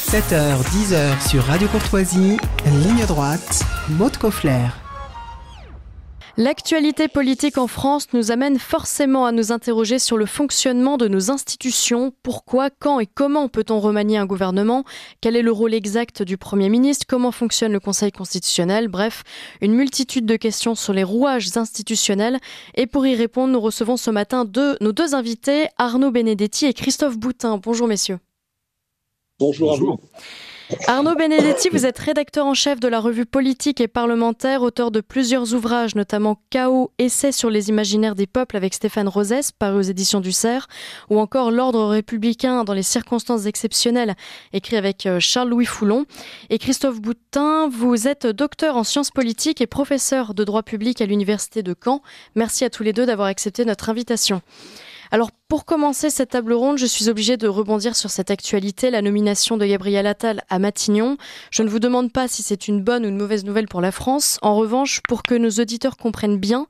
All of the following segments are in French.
7h, 10h sur Radio Courtoisie, ligne droite, Maud Koffler. L'actualité politique en France nous amène forcément à nous interroger sur le fonctionnement de nos institutions. Pourquoi, quand et comment peut-on remanier un gouvernement ? Quel est le rôle exact du Premier ministre ? Comment fonctionne le Conseil constitutionnel ? Bref, une multitude de questions sur les rouages institutionnels. Et pour y répondre, nous recevons ce matin nos deux invités, Arnaud Benedetti et Christophe Boutin. Bonjour messieurs. Bonjour à vous. Arnaud Benedetti, vous êtes rédacteur en chef de la revue politique et parlementaire, auteur de plusieurs ouvrages, notamment Chaos, essai sur les imaginaires des peuples avec Stéphane Rosès, paru aux éditions du Cerf, ou encore L'ordre républicain dans les circonstances exceptionnelles, écrit avec Charles-Louis Foulon. Et Christophe Boutin, vous êtes docteur en sciences politiques et professeur de droit public à l'université de Caen. Merci à tous les deux d'avoir accepté notre invitation. Alors, pour commencer cette table ronde, je suis obligée de rebondir sur cette actualité, la nomination de Gabriel Attal à Matignon. Je ne vous demande pas si c'est une bonne ou une mauvaise nouvelle pour la France. En revanche, pour que nos auditeurs comprennent bien,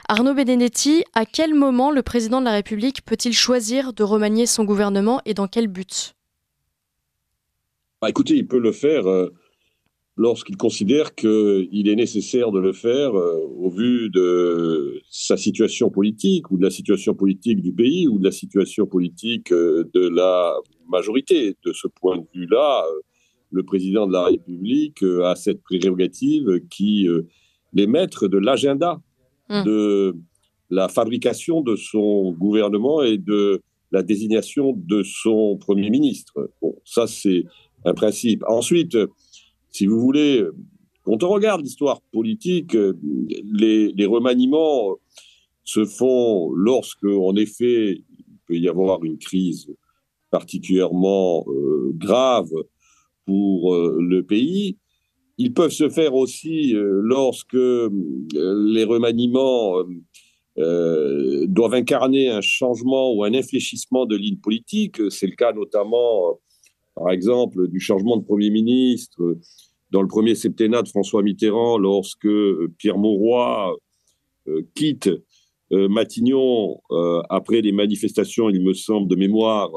Arnaud Benedetti, à quel moment le président de la République peut-il choisir de remanier son gouvernement et dans quel but ? Écoutez, il peut le faire lorsqu'il considère qu'il est nécessaire de le faire au vu de sa situation politique ou de la situation politique du pays ou de la situation politique de la majorité. De ce point de vue-là, le président de la République a cette prérogative qui est maître de l'agenda de la fabrication de son gouvernement et de la désignation de son Premier ministre. Bon, ça, c'est un principe. Ensuite, si vous voulez, quand on regarde l'histoire politique, les remaniements se font lorsque, en effet, il peut y avoir une crise particulièrement grave pour le pays. Ils peuvent se faire aussi lorsque les remaniements doivent incarner un changement ou un infléchissement de ligne politique. C'est le cas notamment, par exemple, du changement de Premier ministre dans le premier septennat de François Mitterrand, lorsque Pierre Mauroy quitte Matignon après des manifestations, il me semble, de mémoire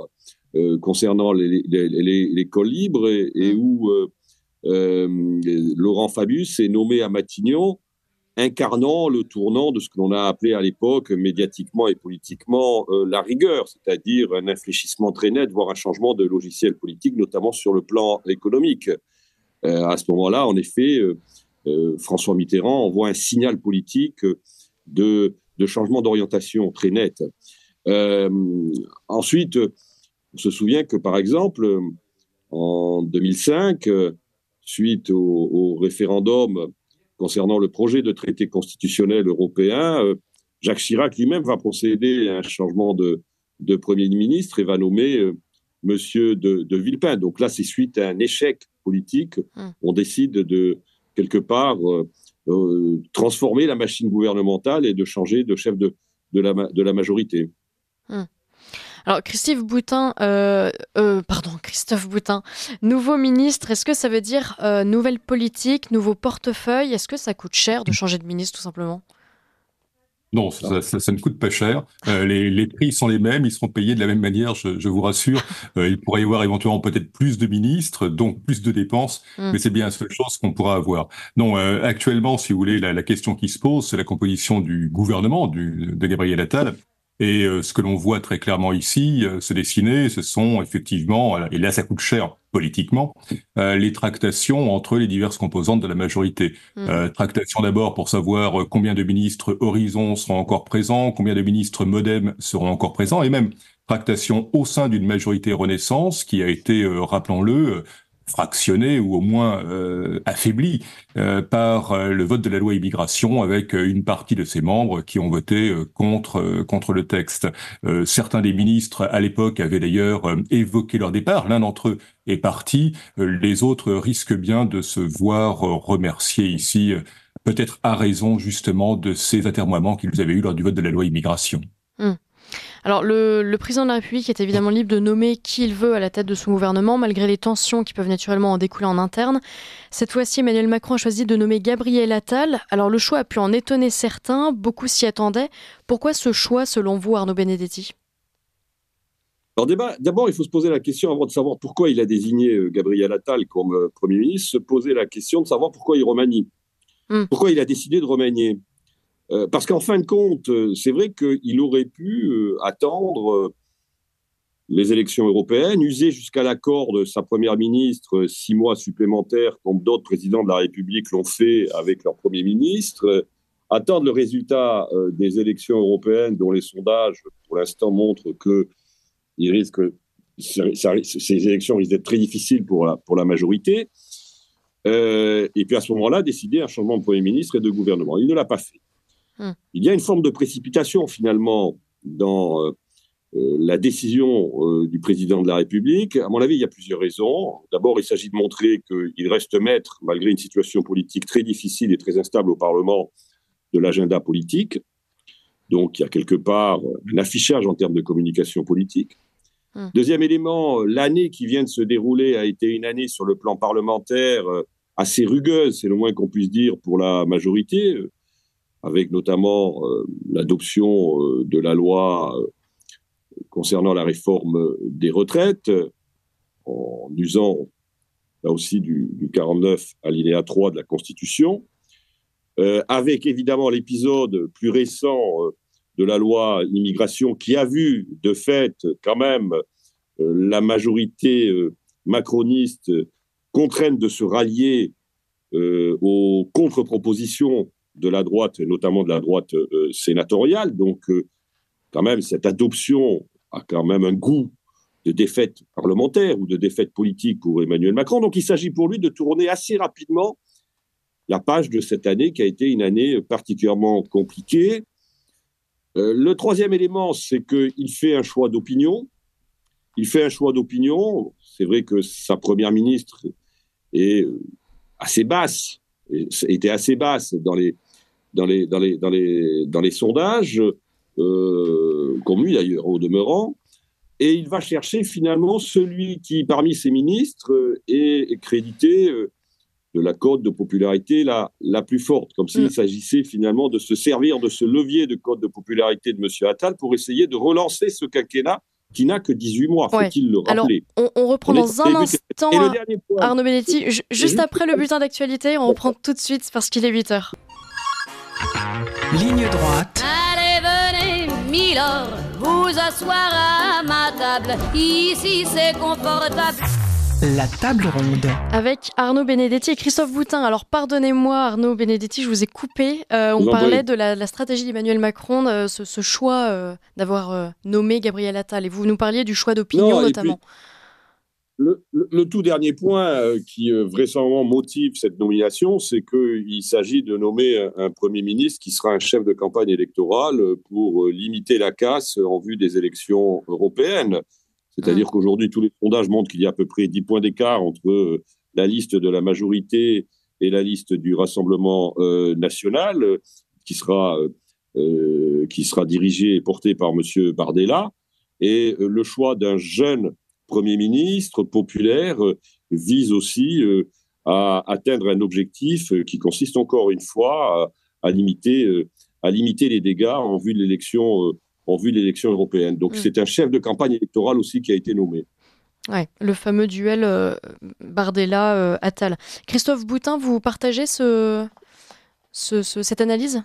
concernant l'école libre et où Laurent Fabius est nommé à Matignon, incarnant le tournant de ce que l'on a appelé à l'époque, médiatiquement et politiquement, la rigueur, c'est-à-dire un infléchissement très net, voire un changement de logiciel politique, notamment sur le plan économique. À ce moment-là, en effet, François Mitterrand envoie un signal politique de changement d'orientation très net. Ensuite, on se souvient que, par exemple, en 2005, suite au référendum concernant le projet de traité constitutionnel européen, Jacques Chirac lui-même va procéder à un changement de Premier ministre et va nommer Monsieur de Villepin. Donc là, c'est suite à un échec politique. On décide de, quelque part, transformer la machine gouvernementale et de changer de chef de la majorité. Alors, Christophe Boutin, nouveau ministre, est-ce que ça veut dire nouvelle politique, nouveau portefeuille ? Est-ce que ça coûte cher de changer de ministre, tout simplement ? Non, ça ne coûte pas cher. Les prix sont les mêmes, ils seront payés de la même manière, je vous rassure. Il pourrait y avoir éventuellement peut-être plus de ministres, donc plus de dépenses, mais c'est bien la seule chose qu'on pourra avoir. Non, actuellement, si vous voulez, la question qui se pose, c'est la composition du gouvernement de Gabriel Attal. Et ce que l'on voit très clairement ici se dessiner, ce sont effectivement, et là ça coûte cher politiquement, les tractations entre les diverses composantes de la majorité. Tractations d'abord pour savoir combien de ministres Horizon seront encore présents, combien de ministres Modem seront encore présents, et même tractations au sein d'une majorité Renaissance qui a été, rappelons-le, fractionné ou au moins affaibli par le vote de la loi immigration, avec une partie de ses membres qui ont voté contre le texte. Certains des ministres à l'époque avaient d'ailleurs évoqué leur départ. L'un d'entre eux est parti. Les autres risquent bien de se voir remercier ici, peut-être à raison justement de ces atermoiements qu'ils avaient eus lors du vote de la loi immigration. Alors, le président de la République est évidemment libre de nommer qui il veut à la tête de son gouvernement, malgré les tensions qui peuvent naturellement en découler en interne. Cette fois-ci, Emmanuel Macron a choisi de nommer Gabriel Attal. Alors, le choix a pu en étonner certains, beaucoup s'y attendaient. Pourquoi ce choix, selon vous, Arnaud Benedetti ? Alors d'abord, il faut se poser la question, avant de savoir pourquoi il a désigné Gabriel Attal comme Premier ministre, se poser la question de savoir pourquoi il remanie. Pourquoi il a décidé de remanier. Parce qu'en fin de compte, c'est vrai qu'il aurait pu attendre les élections européennes, user jusqu'à l'accord de sa première ministre 6 mois supplémentaires, comme d'autres présidents de la République l'ont fait avec leur Premier ministre, attendre le résultat des élections européennes, dont les sondages, pour l'instant, montrent que ces élections risquent d'être très difficiles pour la majorité, et puis à ce moment-là, décider un changement de Premier ministre et de gouvernement. Il ne l'a pas fait. Il y a une forme de précipitation, finalement, dans la décision du président de la République. À mon avis, il y a plusieurs raisons. D'abord, il s'agit de montrer qu'il reste maître, malgré une situation politique très difficile et très instable au Parlement, de l'agenda politique. Donc, il y a quelque part un affichage en termes de communication politique. Deuxième élément, l'année qui vient de se dérouler a été une année sur le plan parlementaire assez rugueuse, c'est le moins qu'on puisse dire, pour la majorité, avec notamment l'adoption de la loi concernant la réforme des retraites, en usant là aussi du 49 alinéa 3 de la Constitution, avec évidemment l'épisode plus récent de la loi immigration qui a vu de fait quand même la majorité macroniste contrainte de se rallier aux contre-propositions de la droite, notamment de la droite sénatoriale. Donc, quand même, cette adoption a quand même un goût de défaite parlementaire ou de défaite politique pour Emmanuel Macron. Donc, il s'agit pour lui de tourner assez rapidement la page de cette année qui a été une année particulièrement compliquée. Le troisième élément, c'est qu'il fait un choix d'opinion. Il fait un choix d'opinion. C'est vrai que sa première ministre est assez basse, était assez basse dans les sondages, comme lui d'ailleurs au demeurant, et il va chercher finalement celui qui, parmi ses ministres, est crédité de la cote de popularité la plus forte, comme s'il s'agissait finalement de se servir de ce levier de cote de popularité de M. Attal pour essayer de relancer ce quinquennat qui n'a que 18 mois, faut-il le rappeler. Alors, on reprend dans un instant, Arnaud Benedetti, juste après le bulletin d'actualité, on reprend tout de suite parce qu'il est 8h. Ligne droite. Allez, venez, Milord, vous asseoir à ma table. Ici, c'est confortable. La table ronde. Avec Arnaud Benedetti et Christophe Boutin. Alors, pardonnez-moi, Arnaud Benedetti, je vous ai coupé. On parlait de la stratégie d'Emmanuel Macron, ce choix d'avoir nommé Gabriel Attal. Et vous nous parliez du choix d'opinion, notamment. Le tout dernier point qui vraisemblablement motive cette nomination, c'est qu'il s'agit de nommer un Premier ministre qui sera un chef de campagne électorale pour limiter la casse en vue des élections européennes. C'est-à-dire qu'aujourd'hui, tous les sondages montrent qu'il y a à peu près 10 points d'écart entre la liste de la majorité et la liste du Rassemblement national, qui sera dirigée et portée par M. Bardella. Et le choix d'un jeune Premier ministre populaire vise aussi à atteindre un objectif qui consiste encore une fois à limiter les dégâts en vue de l'élection européenne. Donc c'est un chef de campagne électorale aussi qui a été nommé. Ouais, le fameux duel Bardella-Attal. Christophe Boutin, vous partagez cette analyse ?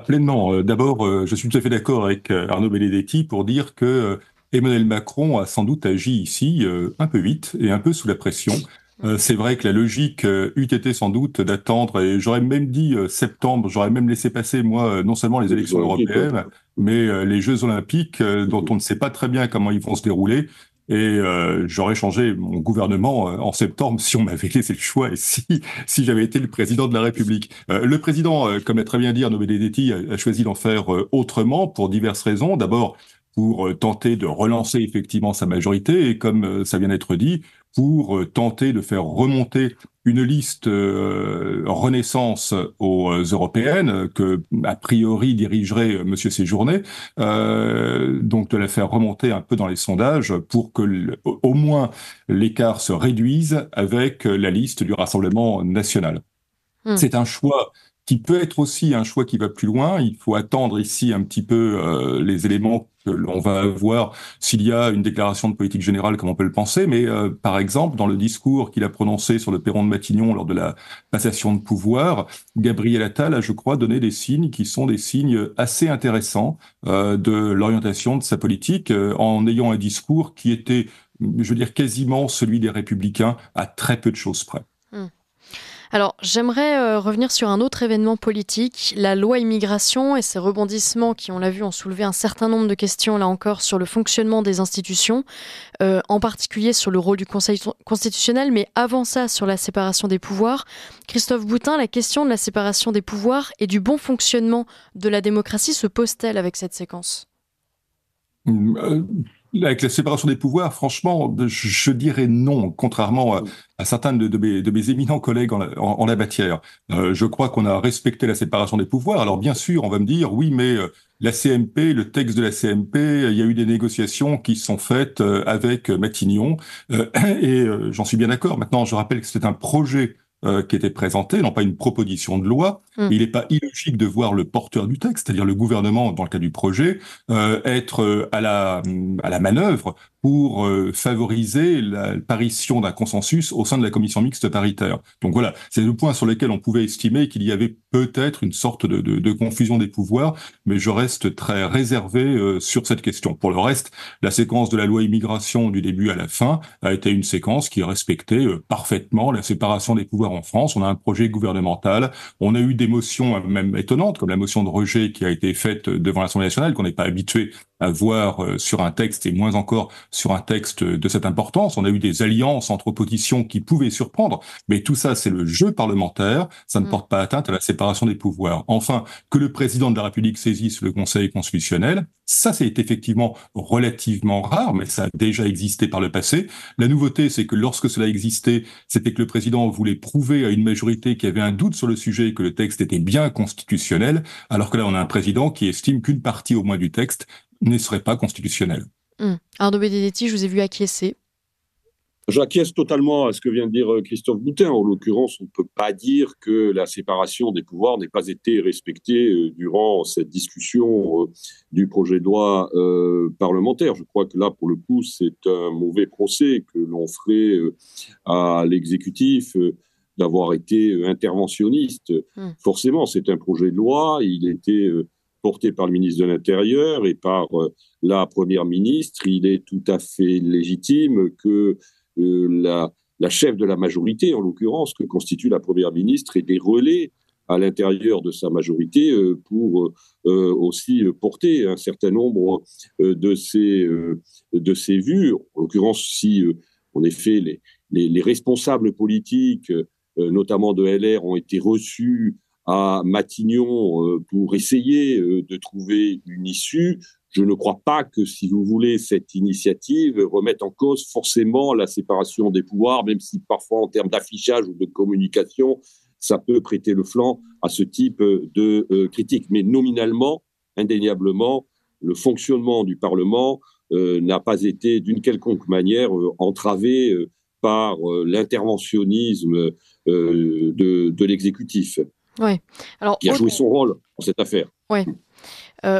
Pleinement. D'abord, je suis tout à fait d'accord avec Arnaud Benedetti pour dire que Emmanuel Macron a sans doute agi ici un peu vite et un peu sous la pression. C'est vrai que la logique eût été sans doute d'attendre, et j'aurais même dit septembre, j'aurais même laissé passer, moi, non seulement les élections européennes, mais les Jeux Olympiques, dont on ne sait pas très bien comment ils vont se dérouler. Et j'aurais changé mon gouvernement en septembre si on m'avait laissé le choix et si j'avais été le président de la République. Le président, comme l'a très bien dit Arnaud Benedetti, a choisi d'en faire autrement pour diverses raisons. D'abord, pour tenter de relancer effectivement sa majorité et comme ça vient d'être dit, pour tenter de faire remonter une liste Renaissance aux européennes que a priori dirigerait Monsieur Séjourné, donc de la faire remonter un peu dans les sondages pour que au moins l'écart se réduise avec la liste du Rassemblement national. C'est un choix qui peut être aussi un choix qui va plus loin. Il faut attendre ici un petit peu les éléments que l'on va avoir s'il y a une déclaration de politique générale, comme on peut le penser, mais par exemple, dans le discours qu'il a prononcé sur le perron de Matignon lors de la passation de pouvoir, Gabriel Attal a, je crois, donné des signes qui sont des signes assez intéressants de l'orientation de sa politique, en ayant un discours qui était, je veux dire, quasiment celui des Républicains à très peu de choses près. Alors, j'aimerais revenir sur un autre événement politique, la loi immigration et ses rebondissements qui, on l'a vu, ont soulevé un certain nombre de questions, là encore, sur le fonctionnement des institutions, en particulier sur le rôle du Conseil constitutionnel, mais avant ça, sur la séparation des pouvoirs. Christophe Boutin, la question de la séparation des pouvoirs et du bon fonctionnement de la démocratie se pose-t-elle avec cette séquence ? Avec la séparation des pouvoirs, franchement, je dirais non, contrairement à certains de mes éminents collègues en la matière. Je crois qu'on a respecté la séparation des pouvoirs. Alors bien sûr, on va me dire, oui, mais la CMP, le texte de la CMP, il y a eu des négociations qui sont faites avec Matignon, et j'en suis bien d'accord. Maintenant, je rappelle que c'était un projet qui était présenté, non pas une proposition de loi. Il n'est pas illogique de voir le porteur du texte, c'est-à-dire le gouvernement, dans le cas du projet, être à la manœuvre pour favoriser l'apparition d'un consensus au sein de la commission mixte paritaire. Donc voilà, c'est le point sur lequel on pouvait estimer qu'il y avait peut-être une sorte de confusion des pouvoirs, mais je reste très réservé sur cette question. Pour le reste, la séquence de la loi immigration du début à la fin a été une séquence qui respectait parfaitement la séparation des pouvoirs en France. On a un projet gouvernemental, on a eu des motions même étonnantes, comme la motion de rejet qui a été faite devant l'Assemblée nationale, qu'on n'est pas habitué à voir sur un texte, et moins encore sur un texte de cette importance. On a eu des alliances entre oppositions qui pouvaient surprendre, mais tout ça, c'est le jeu parlementaire, ça ne porte pas atteinte à la séparation des pouvoirs. Enfin, que le président de la République saisisse le Conseil constitutionnel, ça c'est effectivement relativement rare, mais ça a déjà existé par le passé. La nouveauté, c'est que lorsque cela existait, c'était que le président voulait prouver à une majorité qui avait un doute sur le sujet que le texte était bien constitutionnel, alors que là, on a un président qui estime qu'une partie au moins du texte ne serait pas constitutionnelle. Arnaud Benedetti, je vous ai vu acquiescer. J'acquiesce totalement à ce que vient de dire Christophe Boutin. En l'occurrence, on ne peut pas dire que la séparation des pouvoirs n'ait pas été respectée durant cette discussion du projet de loi parlementaire. Je crois que là, pour le coup, c'est un mauvais procès que l'on ferait à l'exécutif d'avoir été interventionniste. Forcément, c'est un projet de loi. Il était porté par le ministre de l'Intérieur et par la Première ministre. Il est tout à fait légitime que la chef de la majorité, en l'occurrence, que constitue la Première ministre, ait des relais à l'intérieur de sa majorité pour aussi porter un certain nombre de ses vues. En l'occurrence, si, en effet, les responsables politiques, notamment de LR, ont été reçus à Matignon pour essayer de trouver une issue. Je ne crois pas que, si vous voulez, cette initiative remette en cause forcément la séparation des pouvoirs, même si parfois, en termes d'affichage ou de communication, ça peut prêter le flanc à ce type de critique. Mais nominalement, indéniablement, le fonctionnement du Parlement n'a pas été d'une quelconque manière entravé par l'interventionnisme de l'exécutif. Ouais. Alors, qui a joué son rôle dans cette affaire. Ouais.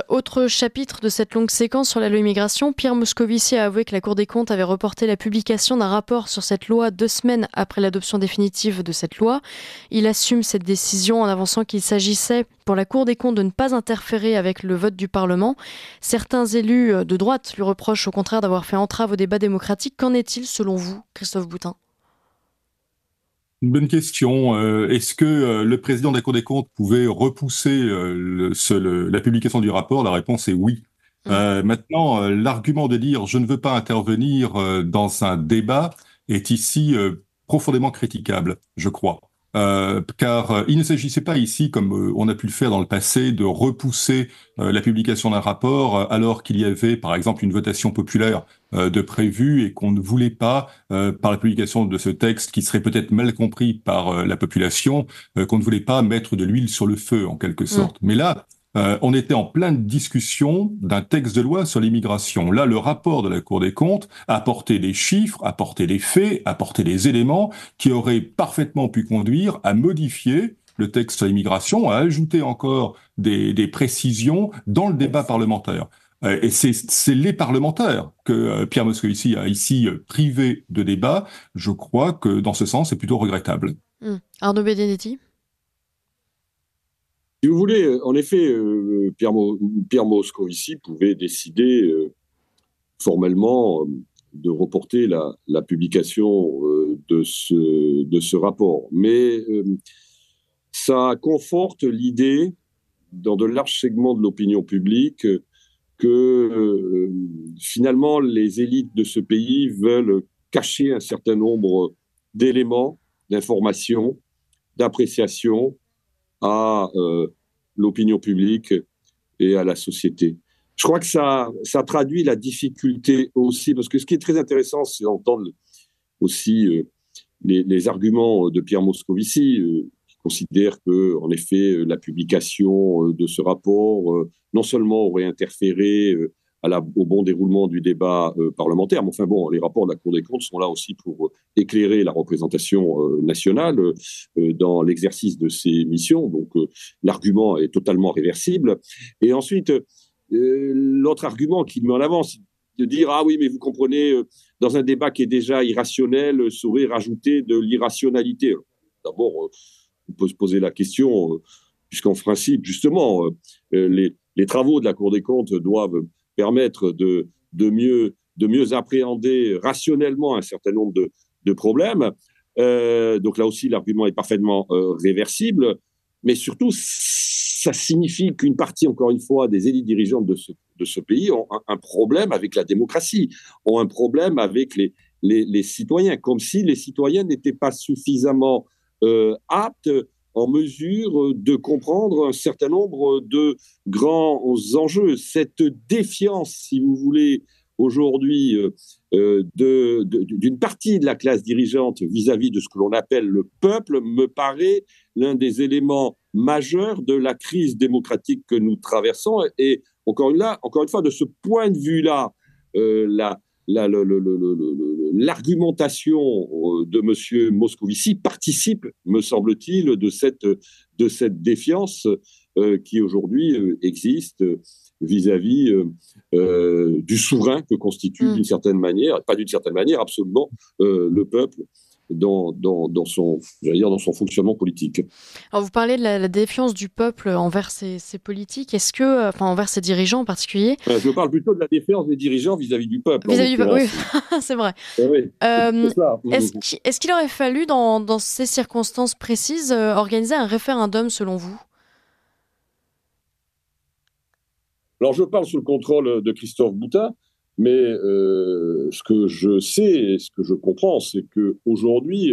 Autre chapitre de cette longue séquence sur la loi immigration, Pierre Moscovici a avoué que la Cour des comptes avait reporté la publication d'un rapport sur cette loi 2 semaines après l'adoption définitive de cette loi. Il assume cette décision en avançant qu'il s'agissait pour la Cour des comptes de ne pas interférer avec le vote du Parlement. Certains élus de droite lui reprochent au contraire d'avoir fait entrave au débat démocratique. Qu'en est-il selon vous, Christophe Boutin ? Une bonne question. Est-ce que le président de la Cour des comptes pouvait repousser la publication du rapport ? La réponse est oui. Maintenant, l'argument de dire « je ne veux pas intervenir dans un débat » est ici profondément critiquable, je crois. Car il ne s'agissait pas ici, comme on a pu le faire dans le passé, de repousser la publication d'un rapport alors qu'il y avait, par exemple, une votation populaire de prévu et qu'on ne voulait pas, par la publication de ce texte qui serait peut-être mal compris par la population, qu'on ne voulait pas mettre de l'huile sur le feu, en quelque sorte. Mais là, on était en pleine discussion d'un texte de loi sur l'immigration. Là, le rapport de la Cour des comptes apportait des chiffres, apportait des faits, apportait des éléments qui auraient parfaitement pu conduire à modifier le texte sur l'immigration, à ajouter encore des précisions dans le débat parlementaire. Et c'est les parlementaires que Pierre Moscovici a ici privé de débat. Je crois que dans ce sens, c'est plutôt regrettable. Arnaud Benedetti. Si vous voulez, en effet, Pierre Moscovici pouvait décider formellement de reporter la publication de ce rapport. Mais ça conforte l'idée, dans de larges segments de l'opinion publique, que finalement, les élites de ce pays veulent cacher un certain nombre d'éléments, d'informations, d'appréciations à l'opinion publique et à la société. Je crois que ça traduit la difficulté aussi, parce que ce qui est très intéressant, c'est d'entendre aussi les arguments de Pierre Moscovici, qui considère que, en effet, la publication de ce rapport non seulement aurait interféré au bon déroulement du débat parlementaire, mais enfin bon, les rapports de la Cour des comptes sont là aussi pour éclairer la représentation nationale dans l'exercice de ses missions, donc l'argument est totalement réversible. Et ensuite, l'autre argument qu'il met en avant, c'est de dire « Ah oui, mais vous comprenez, dans un débat qui est déjà irrationnel, saurait rajouter de l'irrationalité ». D'abord, on peut se poser la question, puisqu'en principe, justement, les travaux de la Cour des comptes doivent permettre de mieux appréhender rationnellement un certain nombre de problèmes. Donc là aussi, l'argument est parfaitement réversible, mais surtout, ça signifie qu'une partie, encore une fois, des élites dirigeantes de ce pays ont un problème avec la démocratie, ont un problème avec les citoyens, comme si les citoyens n'étaient pas suffisamment aptes, en mesure de comprendre un certain nombre de grands enjeux. Cette défiance, si vous voulez, aujourd'hui, d'une partie de la classe dirigeante vis-à-vis de ce que l'on appelle le peuple, me paraît l'un des éléments majeurs de la crise démocratique que nous traversons. Et encore une fois, de ce point de vue-là, l'argumentation de M. Moscovici participe, me semble-t-il, de cette défiance qui aujourd'hui existe vis-à-vis du souverain que constitue d'une certaine manière, pas d'une certaine manière, absolument, le peuple dans son fonctionnement politique. Alors vous parlez de la défiance du peuple envers ses politiques, envers ses dirigeants en particulier. Je parle plutôt de la défiance des dirigeants vis-à-vis du peuple. Vis-à-vis du peuple, oui, c'est vrai. Oui, est-ce qu'il aurait fallu, dans ces circonstances précises, organiser un référendum selon vous ? Alors je parle sous le contrôle de Christophe Boutin, mais ce que je sais et ce que je comprends, c'est qu'aujourd'hui,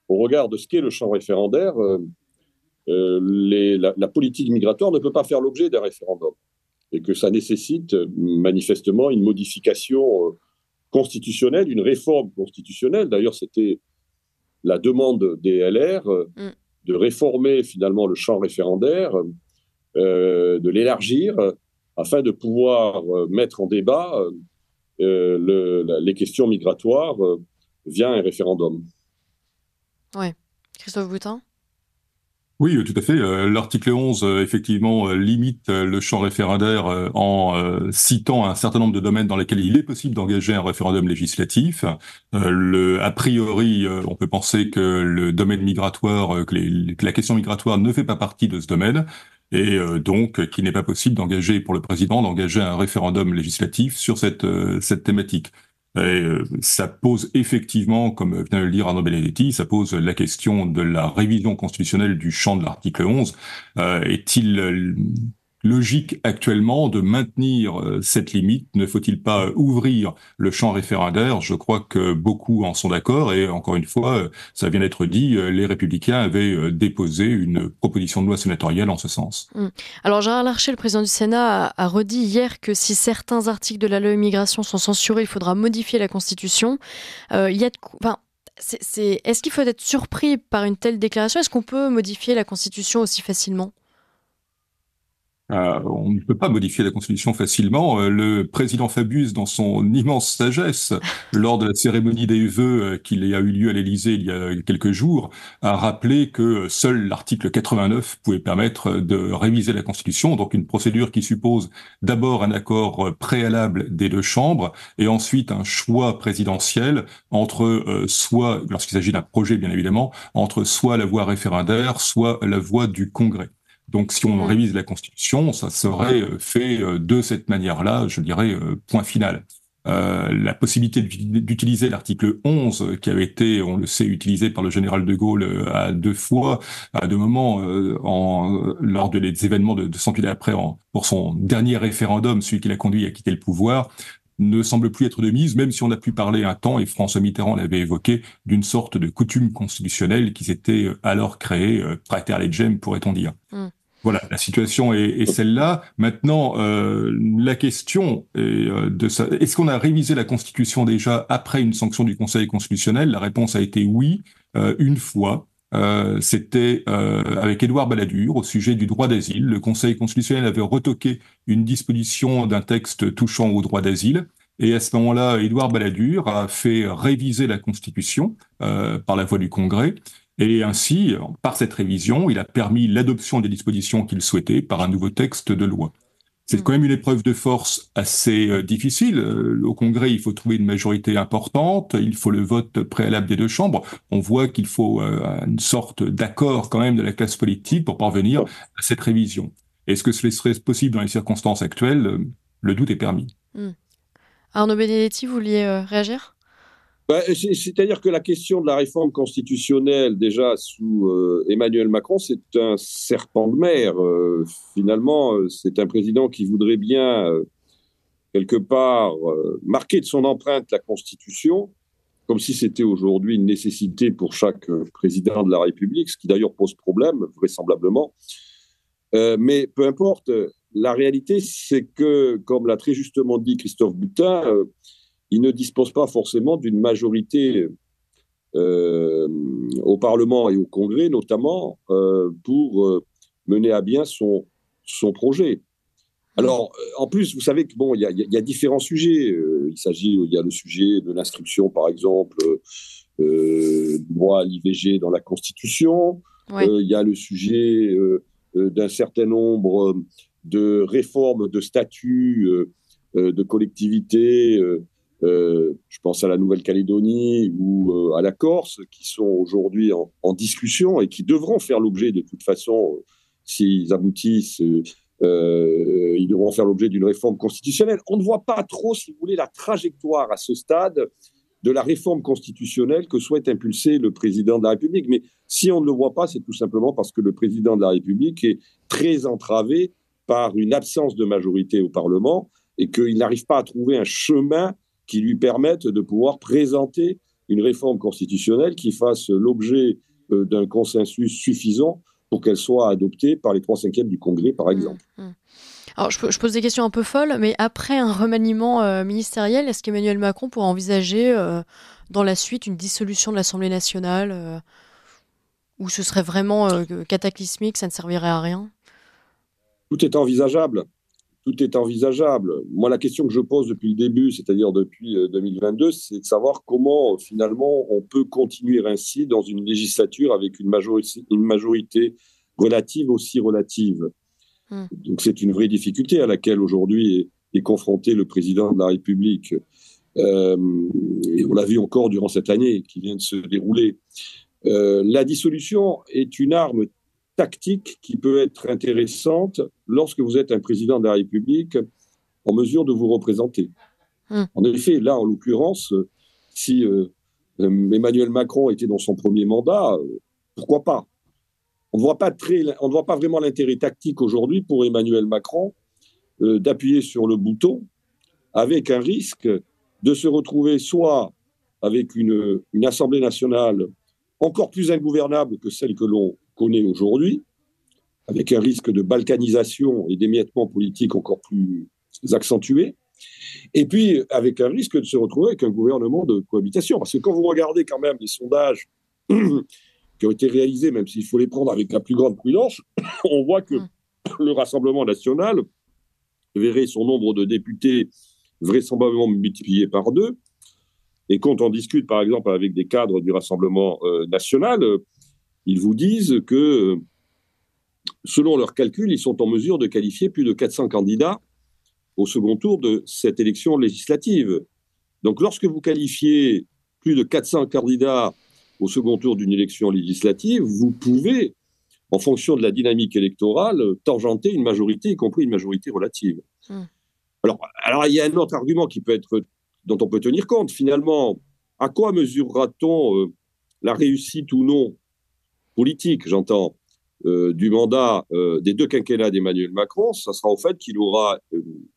au regard de ce qu'est le champ référendaire, la politique migratoire ne peut pas faire l'objet d'un référendum. Et que ça nécessite manifestement une modification constitutionnelle, une réforme constitutionnelle. D'ailleurs, c'était la demande des LR de réformer finalement le champ référendaire, de l'élargir, afin de pouvoir mettre en débat les questions migratoires via un référendum. Oui. Christophe Boutin ? Oui, tout à fait. L'article 11, effectivement, limite le champ référendaire en citant un certain nombre de domaines dans lesquels il est possible d'engager un référendum législatif. A priori, on peut penser que le domaine migratoire, que la question migratoire ne fait pas partie de ce domaine, et donc qu'il n'est pas possible pour le président d'engager un référendum législatif sur cette thématique. Et ça pose effectivement, comme vient de le dire Arnaud Benedetti, ça pose la question de la révision constitutionnelle du champ de l'article 11. Est-il logique actuellement de maintenir cette limite ? Ne faut-il pas ouvrir le champ référendaire ? Je crois que beaucoup en sont d'accord, et encore une fois, ça vient d'être dit, les Républicains avaient déposé une proposition de loi sénatoriale en ce sens. Alors Gérard Larcher, le président du Sénat, a redit hier que si certains articles de la loi immigration sont censurés, il faudra modifier la Constitution. Est-ce qu'il faut être surpris par une telle déclaration ? Est-ce qu'on peut modifier la Constitution aussi facilement ? On ne peut pas modifier la Constitution facilement. Le président Fabius, dans son immense sagesse, lors de la cérémonie des vœux qui a eu lieu à l'Élysée il y a quelques jours, a rappelé que seul l'article 89 pouvait permettre de réviser la Constitution, donc une procédure qui suppose d'abord un accord préalable des deux chambres et ensuite un choix présidentiel entre soit, lorsqu'il s'agit d'un projet bien évidemment, entre soit la voie référendaire, soit la voie du Congrès. Donc, si on révise la Constitution, ça serait fait de cette manière-là, je dirais, point final. La possibilité d'utiliser l'article 11, qui avait été, on le sait, utilisé par le général de Gaulle à deux fois, à deux moments, lors des événements de 108 après, pour son dernier référendum, celui qui l'a conduit à quitter le pouvoir, ne semble plus être de mise, même si on a pu parler un temps, et François Mitterrand l'avait évoqué, d'une sorte de coutume constitutionnelle qui s'était alors créée, praeter legem, pourrait-on dire. Voilà, la situation est celle-là. Maintenant, la question est est-ce qu'on a révisé la Constitution déjà après une sanction du Conseil constitutionnel? La réponse a été oui, une fois. C'était avec Édouard Balladur au sujet du droit d'asile. Le Conseil constitutionnel avait retoqué une disposition d'un texte touchant au droit d'asile. Et à ce moment-là, Édouard Balladur a fait réviser la Constitution par la voie du Congrès. Et ainsi, par cette révision, il a permis l'adoption des dispositions qu'il souhaitait par un nouveau texte de loi. C'est quand même une épreuve de force assez difficile. Au Congrès, il faut trouver une majorité importante, il faut le vote préalable des deux chambres. On voit qu'il faut une sorte d'accord quand même de la classe politique pour parvenir à cette révision. Est-ce que ce serait possible dans les circonstances actuelles? Le doute est permis. Arnaud Benedetti, vous vouliez réagir ? C'est-à-dire que la question de la réforme constitutionnelle, déjà sous Emmanuel Macron, c'est un serpent de mer. Finalement, c'est un président qui voudrait bien, quelque part, marquer de son empreinte la Constitution, comme si c'était aujourd'hui une nécessité pour chaque président de la République, ce qui d'ailleurs pose problème, vraisemblablement. Mais peu importe, la réalité, c'est que, comme l'a très justement dit Christophe Boutin, il ne dispose pas forcément d'une majorité au Parlement et au Congrès, notamment, pour mener à bien son projet. Alors, en plus, vous savez que bon, il y a différents sujets. Il y a le sujet de l'inscription, par exemple, du droit à l'IVG dans la Constitution. Oui. Il y a le sujet d'un certain nombre de réformes de statut de collectivités. Je pense à la Nouvelle-Calédonie ou à la Corse, qui sont aujourd'hui en discussion et qui devront faire l'objet, de toute façon, s'ils aboutissent, ils devront faire l'objet d'une réforme constitutionnelle. On ne voit pas trop, si vous voulez, la trajectoire à ce stade de la réforme constitutionnelle que souhaite impulser le président de la République. Mais si on ne le voit pas, c'est tout simplement parce que le président de la République est très entravé par une absence de majorité au Parlement et qu'il n'arrive pas à trouver un chemin qui lui permettent de pouvoir présenter une réforme constitutionnelle qui fasse l'objet d'un consensus suffisant pour qu'elle soit adoptée par les 3/5 du Congrès, par exemple. Alors, je pose des questions un peu folles, mais après un remaniement ministériel, est-ce qu'Emmanuel Macron pourra envisager dans la suite une dissolution de l'Assemblée nationale où ce serait vraiment cataclysmique, ça ne servirait à rien? Tout est envisageable. Tout est envisageable. Moi, la question que je pose depuis le début, c'est-à-dire depuis 2022, c'est de savoir comment, finalement, on peut continuer ainsi dans une législature avec une majorité relative aussi relative. Donc, c'est une vraie difficulté à laquelle, aujourd'hui, est confronté le président de la République. Et on l'a vu encore durant cette année qui vient de se dérouler. La dissolution est une arme tactique qui peut être intéressante lorsque vous êtes un président de la République en mesure de vous représenter. En effet, là, en l'occurrence, si Emmanuel Macron était dans son premier mandat, pourquoi pas? On ne voit pas vraiment l'intérêt tactique aujourd'hui pour Emmanuel Macron d'appuyer sur le bouton avec un risque de se retrouver soit avec une Assemblée nationale encore plus ingouvernable que celle que l'on connaît aujourd'hui, avec un risque de balkanisation et d'émiettement politique encore plus accentué, et puis avec un risque de se retrouver avec un gouvernement de cohabitation. Parce que quand vous regardez quand même les sondages qui ont été réalisés, même s'il faut les prendre avec la plus grande prudence, on voit que le Rassemblement national verrait son nombre de députés vraisemblablement multiplié par 2. Et quand on discute, par exemple, avec des cadres du Rassemblement national, ils vous disent que, selon leurs calculs, ils sont en mesure de qualifier plus de 400 candidats au second tour de cette élection législative. Donc, lorsque vous qualifiez plus de 400 candidats au second tour d'une élection législative, vous pouvez, en fonction de la dynamique électorale, tangenter une majorité, y compris une majorité relative. Alors, il y a un autre argument dont on peut tenir compte. Finalement, à quoi mesurera-t-on la réussite ou non politique, j'entends, du mandat des 2 quinquennats d'Emmanuel Macron? Ça sera au fait qu'il aura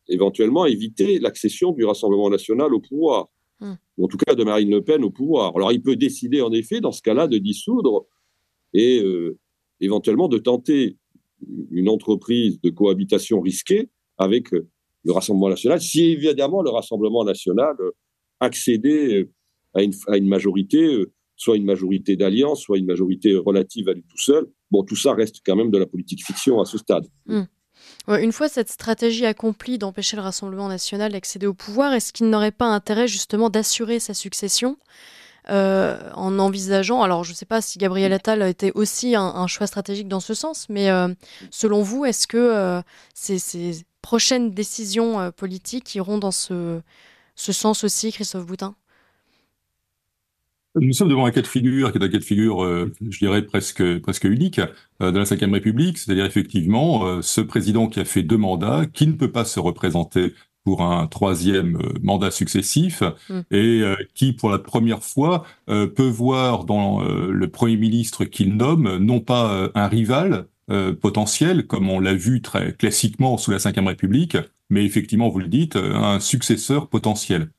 éventuellement évité l'accession du Rassemblement national au pouvoir, ou en tout cas de Marine Le Pen au pouvoir. Alors, il peut décider, en effet, dans ce cas-là, de dissoudre et éventuellement de tenter une entreprise de cohabitation risquée avec le Rassemblement national, si évidemment le Rassemblement national accédait à une majorité, soit une majorité d'alliance, soit une majorité relative à lui tout seul. Bon, tout ça reste quand même de la politique fiction à ce stade. Une fois cette stratégie accomplie d'empêcher le Rassemblement national d'accéder au pouvoir, est-ce qu'il n'aurait pas intérêt justement d'assurer sa succession en envisageant, alors je ne sais pas si Gabriel Attal a été aussi un choix stratégique dans ce sens, mais selon vous, est-ce que ces prochaines décisions politiques iront dans ce sens aussi, Christophe Boutin? Nous sommes devant un cas de figure qui est un cas de figure, je dirais, presque unique de la Ve République, c'est-à-dire effectivement ce président qui a fait 2 mandats, qui ne peut pas se représenter pour un 3e mandat successif et qui, pour la première fois, peut voir dans le Premier ministre qu'il nomme non pas un rival potentiel, comme on l'a vu très classiquement sous la Ve République, mais effectivement, vous le dites, un successeur potentiel.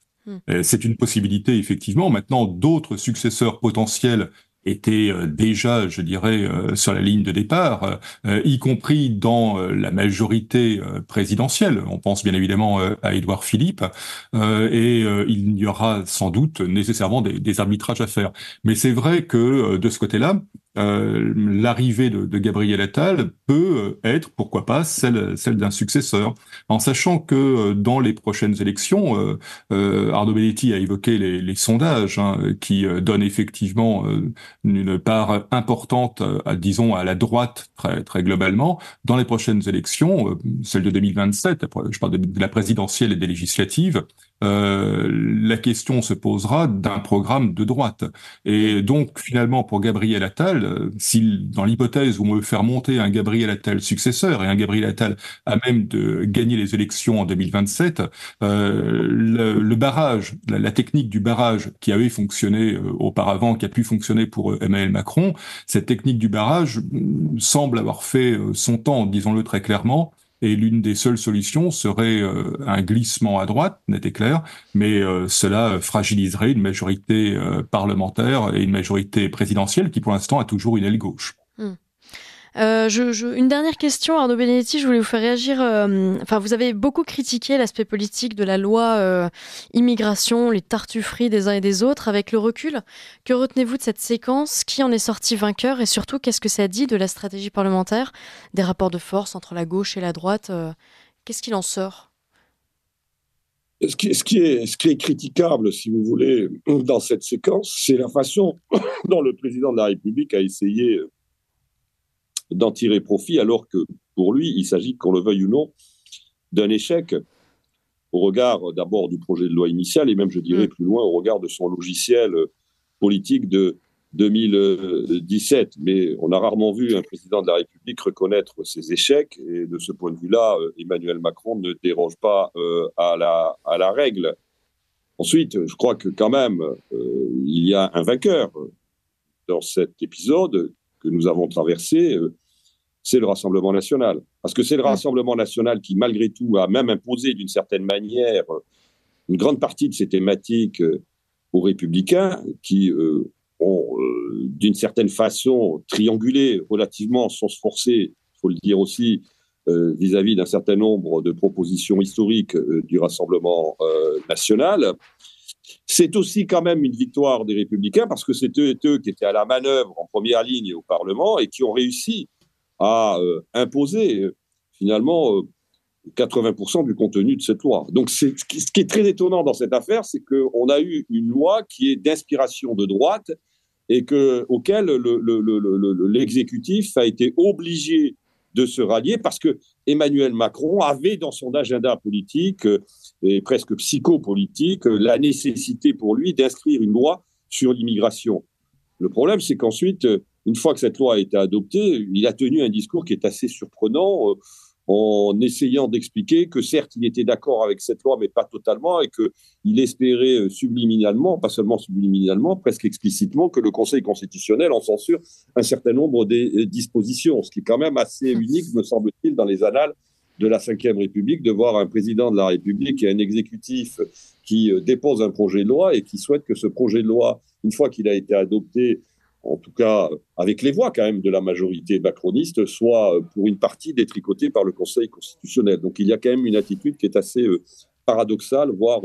C'est une possibilité, effectivement. Maintenant, d'autres successeurs potentiels étaient déjà, je dirais, sur la ligne de départ, y compris dans la majorité présidentielle. On pense bien évidemment à Édouard Philippe, et il y aura sans doute nécessairement des arbitrages à faire. Mais c'est vrai que de ce côté-là, l'arrivée de Gabriel Attal peut être, pourquoi pas, celle d'un successeur, en sachant que dans les prochaines élections, Arnaud Benedetti a évoqué les sondages qui donnent effectivement une part importante, disons, à la droite très, très globalement. Dans les prochaines élections, celle de 2027, je parle de la présidentielle et des législatives, la question se posera d'un programme de droite. Et donc, finalement, pour Gabriel Attal, si dans l'hypothèse où on veut faire monter un Gabriel Attal successeur et un Gabriel Attal à même de gagner les élections en 2027, le barrage, la technique du barrage qui avait fonctionné auparavant, qui a pu fonctionner pour Emmanuel Macron, cette technique du barrage semble avoir fait son temps, disons-le très clairement. Et l'une des seules solutions serait un glissement à droite, net et clair, mais cela fragiliserait une majorité parlementaire et une majorité présidentielle qui, pour l'instant, a toujours une aile gauche. Une dernière question, Arnaud Benedetti, je voulais vous faire réagir. Vous avez beaucoup critiqué l'aspect politique de la loi immigration, les tartufferies des uns et des autres. Avec le recul, que retenez-vous de cette séquence? Qui en est sorti vainqueur? Et surtout, qu'est-ce que ça dit de la stratégie parlementaire, des rapports de force entre la gauche et la droite? Qu'est-ce qu'il en sort? Ce qui est critiquable, si vous voulez, dans cette séquence, c'est la façon dont le président de la République a essayé d'en tirer profit, alors que pour lui, il s'agit, qu'on le veuille ou non, d'un échec au regard d'abord du projet de loi initial et même, je dirais, plus loin, au regard de son logiciel politique de 2017. Mais on a rarement vu un président de la République reconnaître ses échecs et de ce point de vue-là, Emmanuel Macron ne déroge pas à la règle. Ensuite, je crois que quand même, il y a un vainqueur dans cet épisode que nous avons traversé, c'est le Rassemblement national. Parce que c'est le Rassemblement national qui, malgré tout, a même imposé d'une certaine manière une grande partie de ces thématiques aux Républicains qui ont, d'une certaine façon, triangulé relativement, sans se forcer, il faut le dire aussi, vis-à-vis d'un certain nombre de propositions historiques du Rassemblement national. C'est aussi quand même une victoire des Républicains parce que c'est eux qui étaient à la manœuvre en première ligne au Parlement et qui ont réussi à imposer finalement 80% du contenu de cette loi. Donc, ce qui est très étonnant dans cette affaire, c'est qu'on a eu une loi qui est d'inspiration de droite et auquel l'exécutif a été obligé de se rallier parce que Emmanuel Macron avait dans son agenda politique et presque psychopolitique la nécessité pour lui d'inscrire une loi sur l'immigration. Le problème, c'est qu'ensuite, une fois que cette loi a été adoptée, il a tenu un discours qui est assez surprenant en essayant d'expliquer que certes, il était d'accord avec cette loi, mais pas totalement, et qu'il espérait subliminalement, pas seulement subliminalement, presque explicitement, que le Conseil constitutionnel en censure un certain nombre des dispositions, ce qui est quand même assez unique, me semble-t-il, dans les annales de la Ve République, de voir un président de la République et un exécutif qui dépose un projet de loi et qui souhaite que ce projet de loi, une fois qu'il a été adopté, en tout cas avec les voix quand même de la majorité macroniste, soit pour une partie détricotée par le Conseil constitutionnel. Donc il y a quand même une attitude qui est assez paradoxale, voire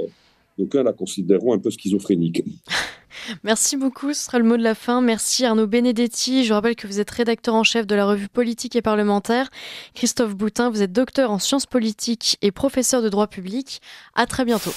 d'aucuns la considéreront un peu schizophrénique. Merci beaucoup, ce sera le mot de la fin. Merci Arnaud Benedetti. Je rappelle que vous êtes rédacteur en chef de la revue Politique et Parlementaire. Christophe Boutin, vous êtes docteur en sciences politiques et professeur de droit public. À très bientôt.